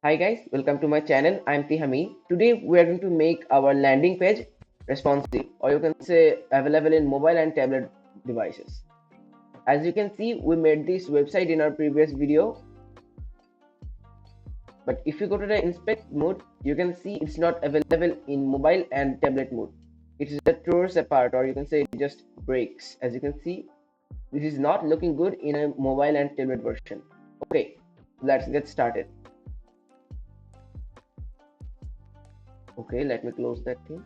Hi guys, welcome to my channel. I'm Tihami. Today we are going to make our landing page responsive, or you can say available in mobile and tablet devices. As you can see, we made this website in our previous video, but if you go to the inspect mode, you can see it's not available in mobile and tablet mode. It is just throws apart, or you can say it just breaks. As you can see, this is not looking good in a mobile and tablet version. Okay, let's get started. Okay, let me close that thing.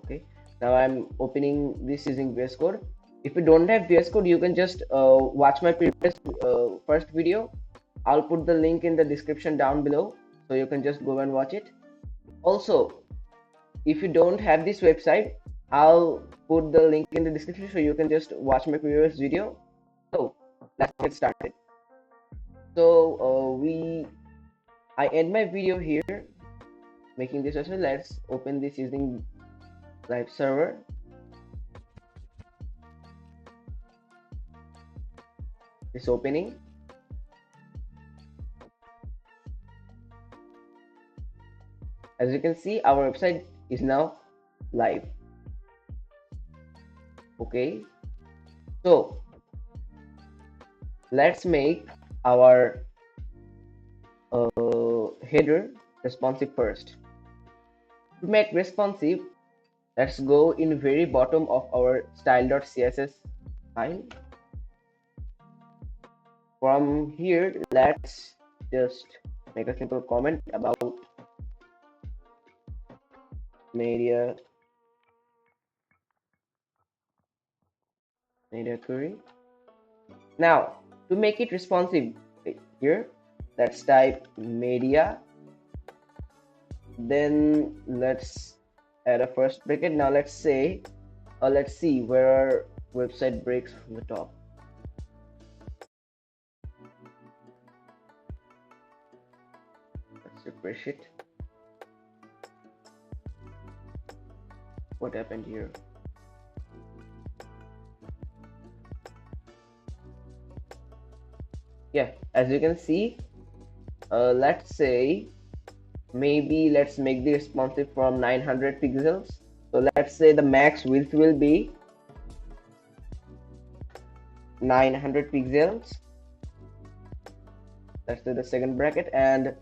Okay, now I'm opening this using VS Code. If you don't have VS Code, you can just watch my previous first video. I'll put the link in the description down below, so you can just go and watch it. Also, if you don't have this website, I'll put the link in the description, so you can just watch my previous video. So let's get started. So I end my video here making this as well. Let's open this using live server. It's opening. As you can see, our website is now live. Okay, so let's make our header responsive first. To make responsive, let's go in very bottom of our style.css file. From here, let's just make a simple comment about media query. Now, to make it responsive, here, let's type media. Then let's add a first bracket. Now let's say, let's see where our website breaks from the top. Let's refresh it. What happened here? Yeah, as you can see, let's say maybe let's make the responsive from 900 pixels. So let's say the max width will be 900 pixels. Let's do the second bracket, and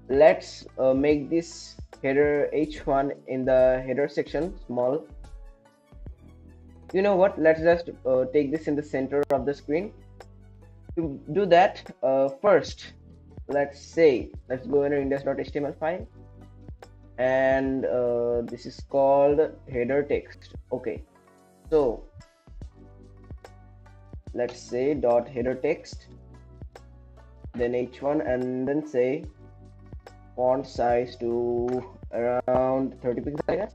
let's make this header h1 in the header section small. You know what, let's just take this in the center of the screen. To do that, first let's go in our index.html file, and this is called header text. Okay, so let's say dot header text, then h1, and then say font size to around 30 pixels, I guess.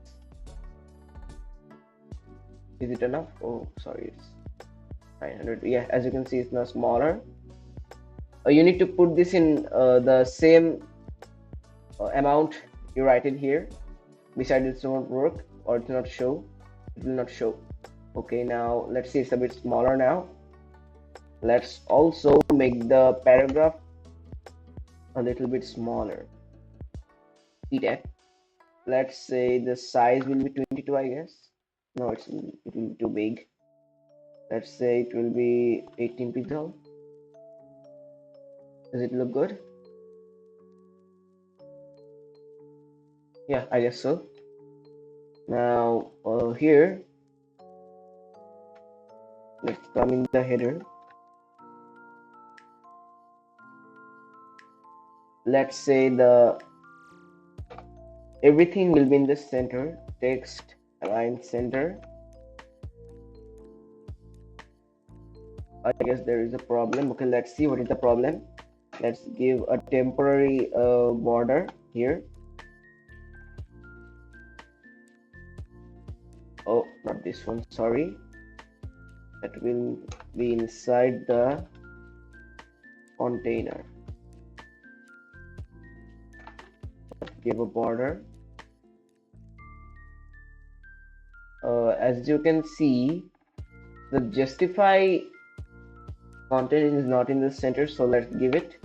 Is it enough? Oh, sorry, it's 900. Yeah, as you can see, it's now smaller. You need to put this in the same amount you write it here. Besides, it won't work, or it will not show. Okay, now let's see, it's a bit smaller now. Let's also make the paragraph a little bit smaller. Let's say the size will be 22, I guess. No, it will be too big. Let's say it will be 18 pixels. Does it look good? Yeah, I guess so. Now here, let's come in the header. Let's say everything will be in the center. Text align center. I guess there is a problem. Okay, let's see what is the problem. Let's give a temporary border here. Oh, not this one, sorry. That will be inside the container. Give a border. As you can see, the justify content is not in the center, so let's give it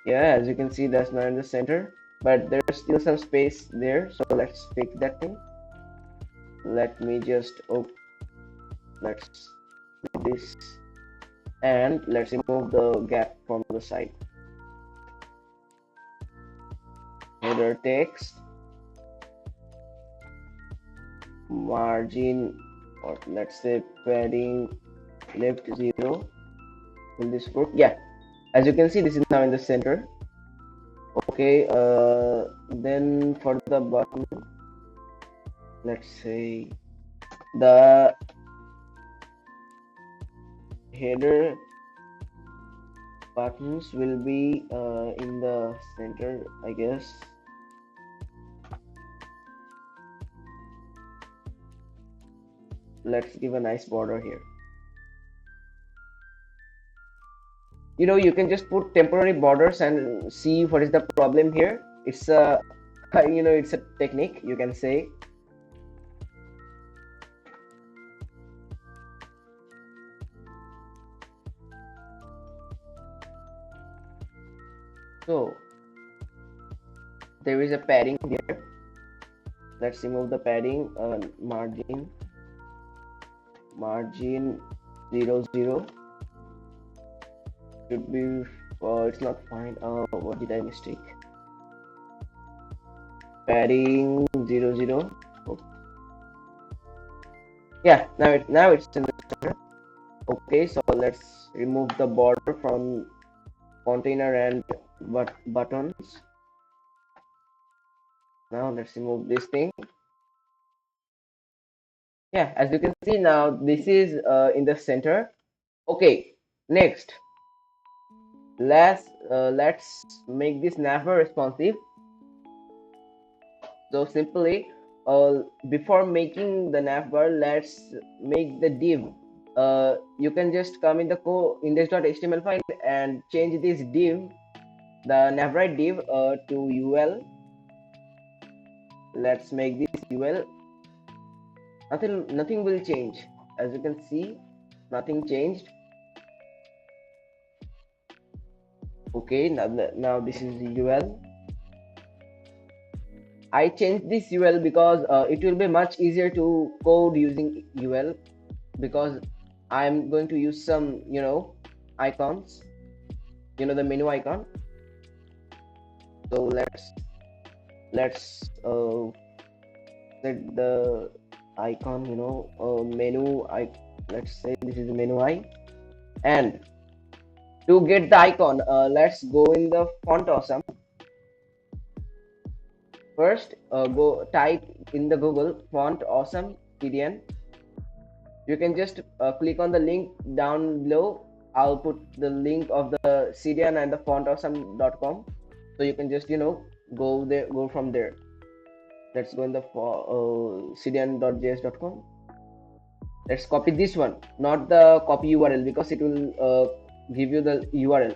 Yeah, as you can see, that's not in the center, but there's still some space there. So let's fix that thing. Let me just, oh, let's do this, and let's remove the gap from the side. Header text, margin, or let's say padding left 0. Will this work? Yeah, as you can see, this is now in the center. Okay, then for the button, let's say the header buttons will be in the center, I guess. Let's give a nice border here. You know, you can just put temporary borders and see what is the problem here. It's a you know, it's a technique, you can say. So there is a padding here. Let's remove the padding. Margin 0 0 should be. It's not fine. What did I mistake? Padding 0 0. Oh. Yeah, now it's in the center. Okay, so let's remove the border from container and buttons. Now let's remove this thing. Yeah, as you can see now, this is in the center. Okay, next, let's make this navbar responsive. So simply, before making the navbar, let's make the div. You can just come in the index.html file and change this div, the navbar div, to ul. Let's make this ul. Nothing will change. As you can see, nothing changed. Okay, now this is ul. I changed this ul because it will be much easier to code using ul, because I'm going to use some, you know, icons, you know, the menu icon. So let's set the icon, you know, menu. Let's say this is menu I, and to get the icon, let's go in the font awesome. First, go type in the Google font awesome CDN. You can just click on the link down below. I'll put the link of the CDN and the fontawesome.com, so you can just, you know, go from there. Let's go in the cdn.js.com. Let's copy this one, not the copy URL, because it will give you the URL.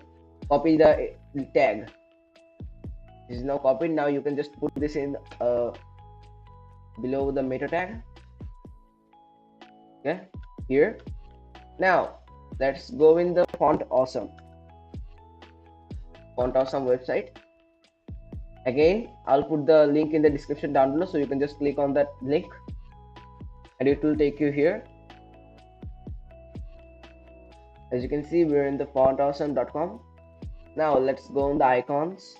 Copy the tag. This is now copied. Now you can just put this in below the meta tag. Okay, here. Now let's go in the font awesome website. Again, I'll put the link in the description down below, so you can just click on that link and it will take you here. As you can see, we're in the fontawesome.com. Now let's go on the icons.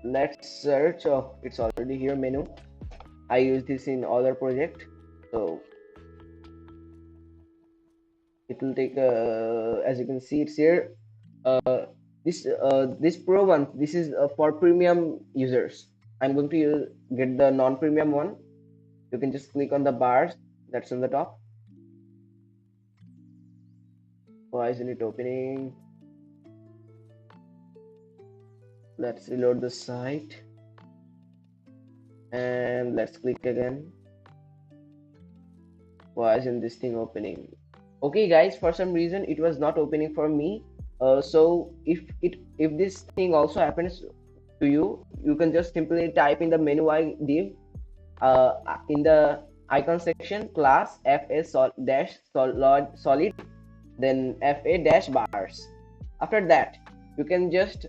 Let's search. Oh, it's already here, menu. I use this in other project, so it will take as you can see, it's here. This pro one, this is for premium users. I'm going to get the non-premium one. You can just click on the bars that's on the top. Why isn't it opening? Let's reload the site and let's click again. Why isn't this thing opening? Okay guys, for some reason it was not opening for me. So if this thing also happens to you, you can just simply type in the menu I div in the icon section, class fs solid, then fa dash bars. After that, you can just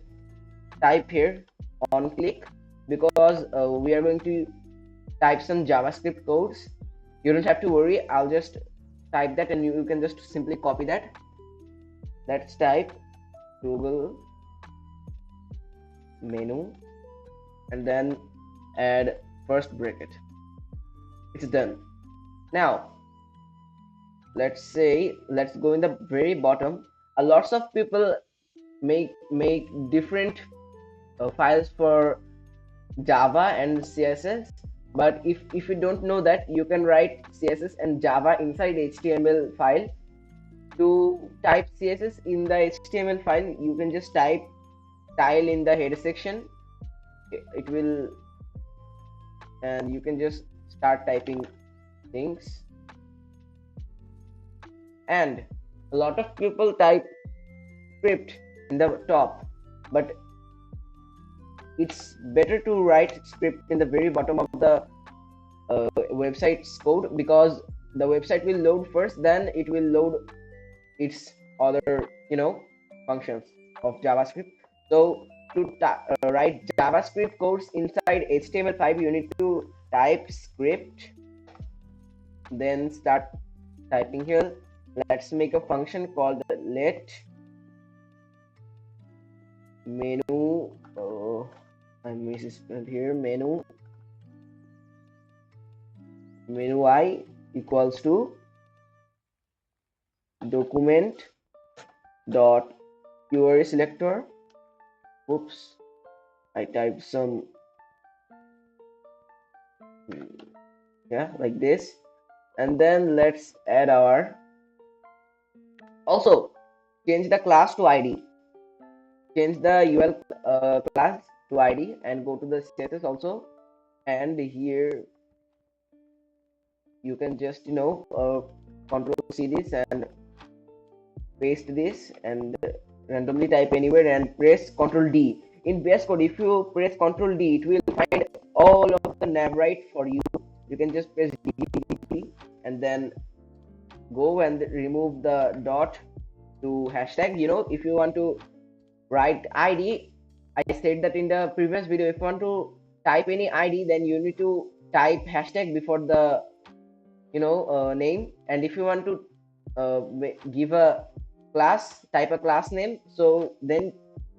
type here on click, because we are going to type some JavaScript codes. You don't have to worry, I'll just type that and you can just simply copy that. Let's type Google menu and then add first bracket. It's done. Now let's go in the very bottom. A lots of people make different files for Java and CSS, but if you don't know that, you can write CSS and Java inside HTML file. To type CSS in the HTML file, you can just type style in the header section. It will, and you can just start typing things. And a lot of people type script in the top, but it's better to write script in the very bottom of the website's code, because the website will load first, then it will load its other functions of JavaScript. So to write JavaScript codes inside HTML5, you need to type script, then start typing here. Let's make a function called let menu, I misspelled here, menu I equals to document dot query selector. Oops, I typed some, yeah, like this. And then let's add our, also change the class to ID, change the UL class to ID, and go to the status also. And here you can just control C this and paste this and randomly type anywhere and press Ctrl D. In VS Code, if you press Ctrl D, it will find all of the nav right for you. You can just press D and then go and remove the dot to hashtag. If you want to write ID, I said that in the previous video, if you want to type any ID, then you need to type hashtag before the name. And if you want to give a class, type a class name, so then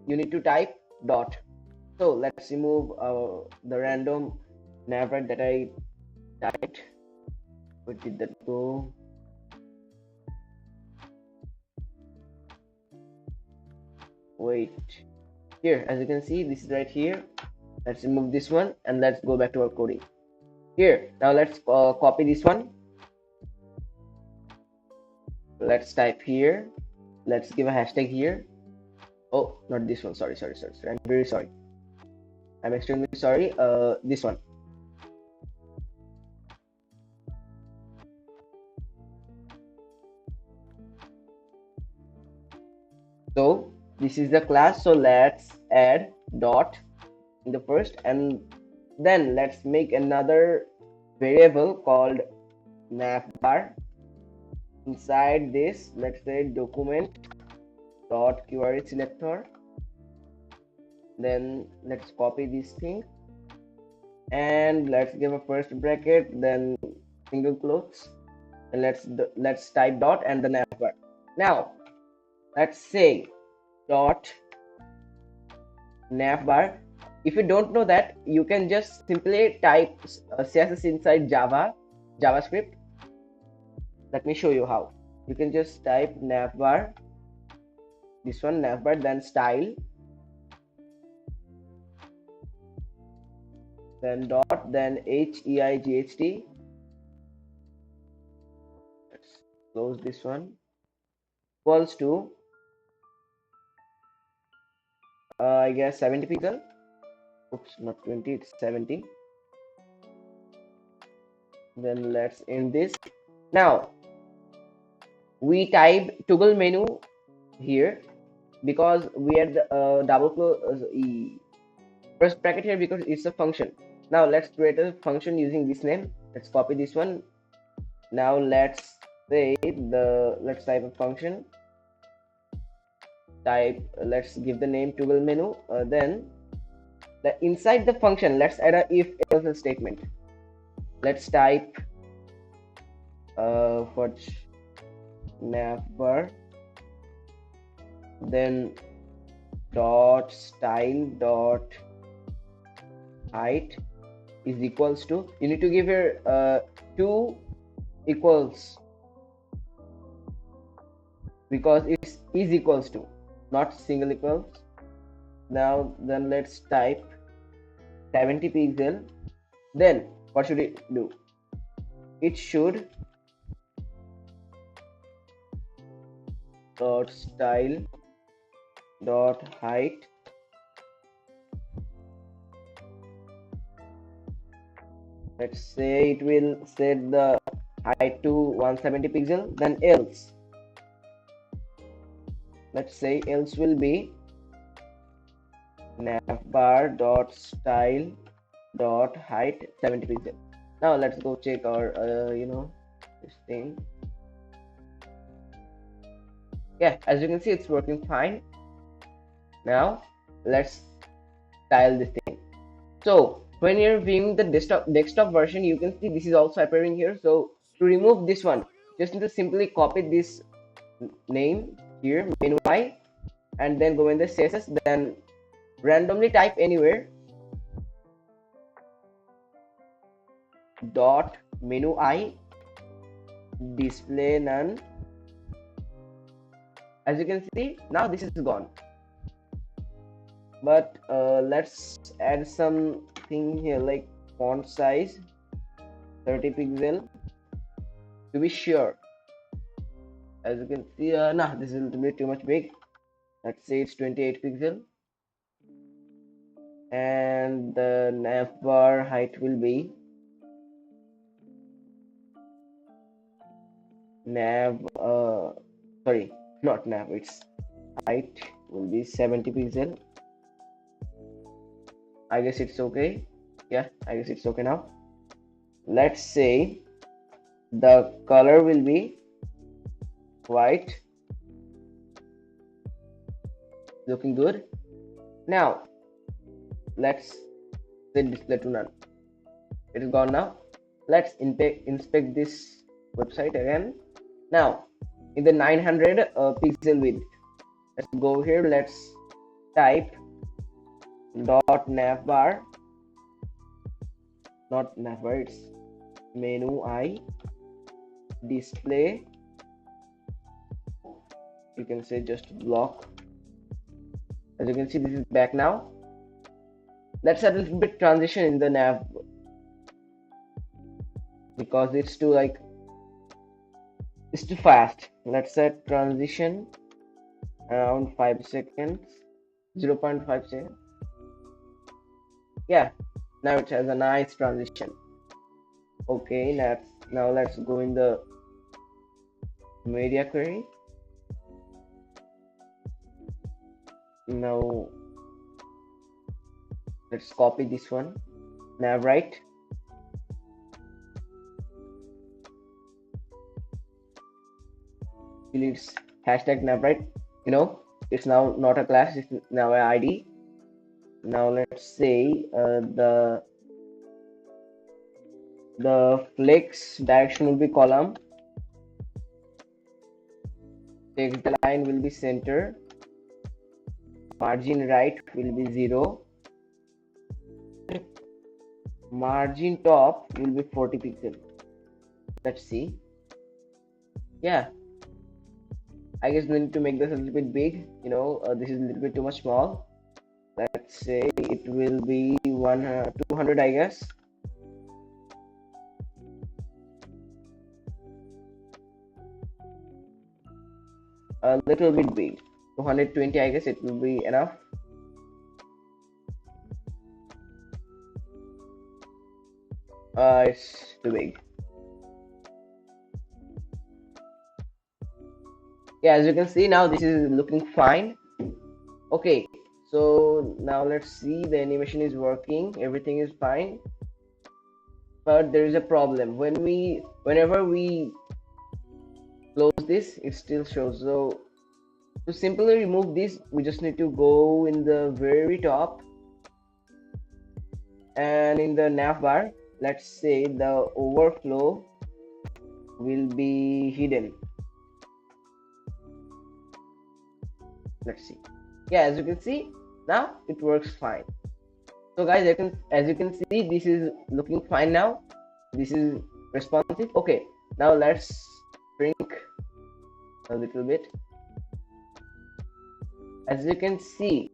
you need to type dot. So let's remove the random nav right that I typed. Where did that go? Wait, here, as you can see, this is right here. Let's remove this one and let's go back to our coding. Here, now let's copy this one. Let's type here. Let's give a hashtag here. Oh, not this one. Sorry. I'm very sorry. I'm extremely sorry. This one. So this is the class. So let's add dot in the first, and then let's make another variable called navbar. Inside this, let's say document dot query selector. Then let's copy this thing and let's give a first bracket, then single quotes, and let's type dot and the navbar. Now let's say dot navbar. If you don't know that, you can just simply type CSS inside JavaScript. Let me show you how. You can just type navbar, this one, navbar, then style, then dot, then height. Let's close this one. Equals to I guess 70 pixel. Oops, not 20, it's 70. Then let's end this. Now we type toggle menu here because we had double close first bracket here because it's a function. Now let's create a function using this name. Let's copy this one. Now let's say let's type a function type, let's give the name toggle menu. Then inside the function, let's add a if else statement. Let's type for navbar, then dot style dot height is equals to, you need to give here two equals, because it's is equals to, not single equals. Now then let's type 70 pixel. Then what should it do? It should dot style dot height, let's say it will set the height to 170 pixel. Then else, let's say else will be navbar dot style dot height 70 pixel. Now let's go check our this thing. Yeah, as you can see, it's working fine. Now let's style this thing. So when you're viewing the desktop version, you can see this is also appearing here. So to remove this one, just need to simply copy this name here, menu I, and then go in the CSS, then randomly type anywhere dot menu I display none. As you can see, now this is gone. But let's add something here, like font size 30 pixel to be sure. As you can see, nah, this is a little bit too much big. Let's say it's 28 pixel, and the navbar height will be sorry, not nav, its height will be 70 pixel. I guess it's okay. Yeah, I guess it's okay now. Let's say the color will be white. Looking good. Now let's set display to none. It is gone now. Let's inspect this website again. Now in the 900 pixel width, let's go here. Let's type dot navbar, not navbar, it's menu I display, you can say just block. As you can see, this is back now. Let's add a little bit transition in the nav, because it's too it's too fast. Let's set transition around 5 seconds, 0.5 seconds. Yeah, now it has a nice transition. Okay, now let's go in the media query. Now let's copy this one, nav right, it's hashtag nav right. It's now not a class, it's now an ID. Now let's say the flex direction will be column, text line will be center, margin right will be 0, margin top will be 40 pixel. Let's see. Yeah, I guess we need to make this a little bit big. This is a little bit too much small. Let's say it will be 200, I guess. A little bit big, 220, I guess it will be enough. It's too big. Yeah, as you can see, now this is looking fine. Okay, so now let's see, the animation is working, everything is fine, but there is a problem. Whenever we close this, it still shows. So To simply remove this, we just need to go in the very top, and in the nav bar, let's say the overflow will be hidden. Let's see. Yeah, as you can see, now it works fine. So guys, as you can see, this is looking fine now. This is responsive. Okay, now let's shrink a little bit. As you can see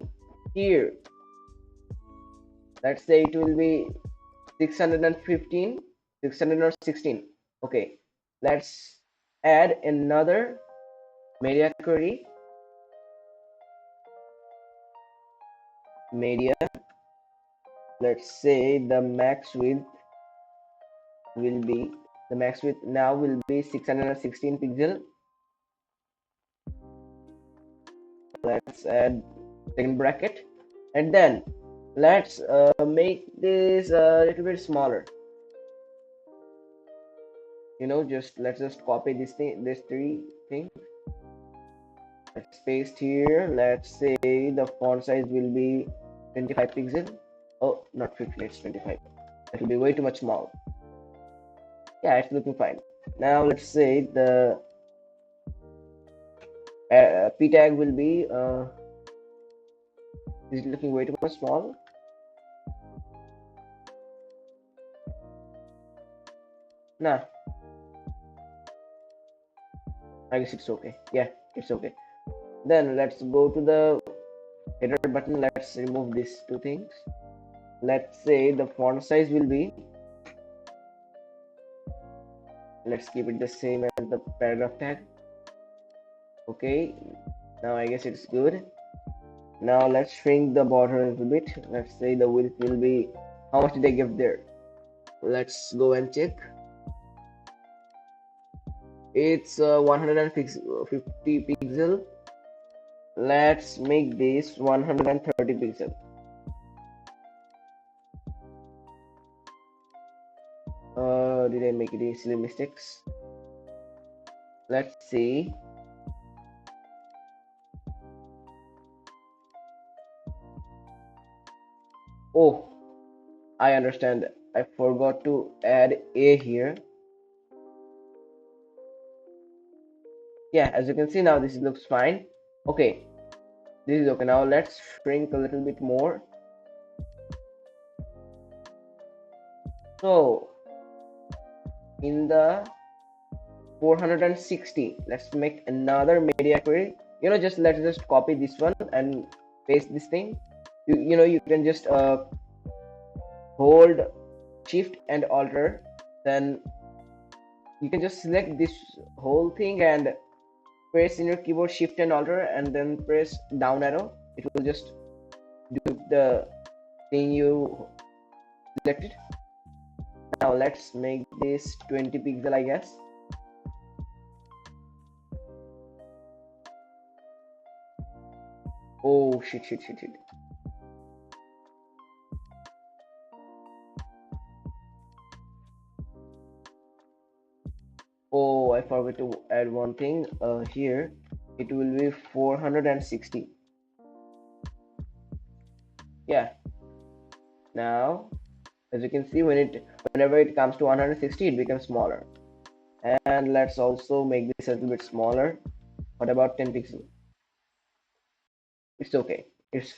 here, let's say it will be 615, 616. Okay, let's add another media query. Media, let's say the max width will be, the max width now will be 616 pixel. Let's add second bracket, and then let's make this a little bit smaller. Let's just copy this thing, this three things. Let's paste here. Let's say the font size will be 25 pixel. Oh, not 50, it's 25. That will be way too much small. Yeah, it's looking fine. Now let's say the p tag will be is it looking way too much small? Nah, I guess it's okay. Yeah, it's okay. Then let's go to the header button. Let's remove these two things. Let's say the font size will be, let's keep it the same as the paragraph tag. Okay, now I guess it's good. Now let's shrink the border a little bit. Let's say the width will be, how much did I give there? Let's go and check. It's 150 pixel. Let's make this 130 pixel. Did I make any silly mistakes? Let's see. Oh, I understand. I forgot to add a here. Yeah, as you can see now, this looks fine. Okay, this is okay. Now let's shrink a little bit more. So in the 460, let's make another media query. Let's just copy this one and paste this thing. You can just hold shift and alter, then you can just select this whole thing and press in your keyboard shift and alter, and then press down arrow. It will just do the thing you selected. Now let's make this 20 pixel, I guess. Oh shit. Oh, I forgot to add one thing here. It will be 460. Yeah, now as you can see, whenever it comes to 160, it becomes smaller. And let's also make this a little bit smaller. What about 10 pixel? It's okay, it's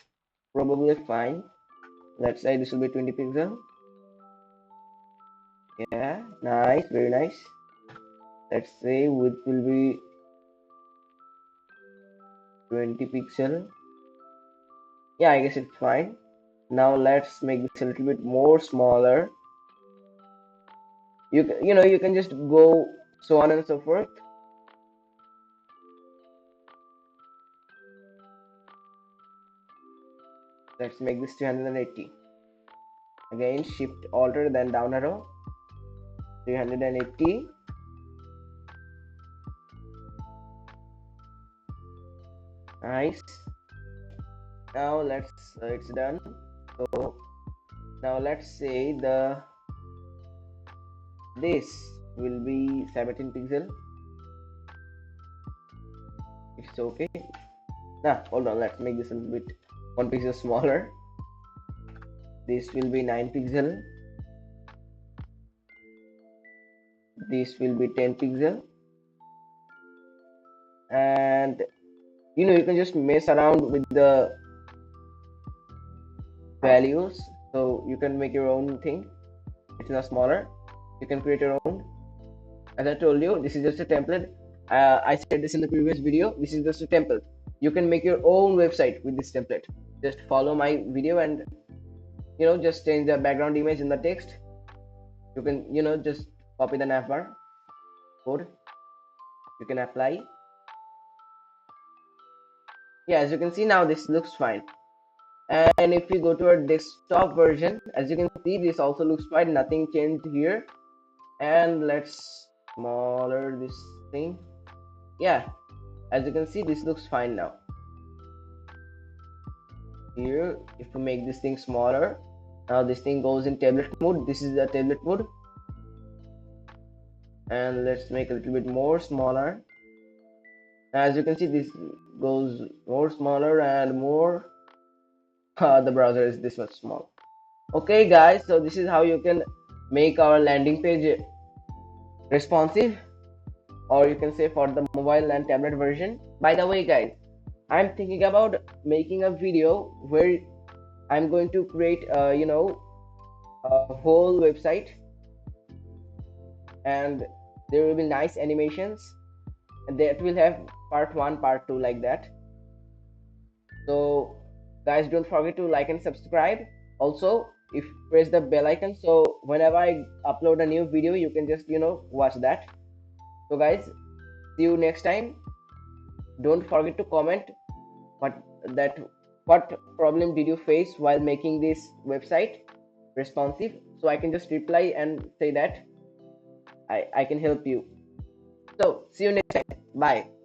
probably fine. Let's say this will be 20 pixel. Yeah, nice, very nice. Let's say width will be 20 pixel. Yeah, I guess it's fine. Now let's make this a little bit more smaller. You can just go so on and so forth. Let's make this 380. Again, shift alter, then down arrow. 380. Nice. Now it's done. So now let's say this will be 17 pixel. It's okay. Nah, hold on, let's make this a little bit 1 pixel smaller. This will be 9 pixel. This will be 10 pixel. And you can just mess around with the values, so you can make your own thing. It's not smaller, you can create your own. As I told you, this is just a template. I said this in the previous video, this is just a template. You can make your own website with this template. Just follow my video and just change the background image in the text. You can just copy the navbar code, you can apply. Yeah, as you can see now, this looks fine. And if we go to our desktop version, as you can see, this also looks fine, nothing changed here. And let's smaller this thing. Yeah, as you can see, this looks fine now. Here, if we make this thing smaller, now this thing goes in tablet mode. This is the tablet mode. And let's make a little bit more smaller. As you can see, this goes more smaller and more. The browser is this much small. Okay guys, so this is how you can make our landing page responsive, or you can say for the mobile and tablet version. By the way guys, I'm thinking about making a video where I'm going to create a whole website, and there will be nice animations, and that will have part 1, part 2, like that. So guys, don't forget to like and subscribe. Also, if press the bell icon, so whenever I upload a new video, you can just watch that. So guys, see you next time. Don't forget to comment what problem did you face while making this website responsive, so I can just reply and say that I can help you. So see you next time. Bye.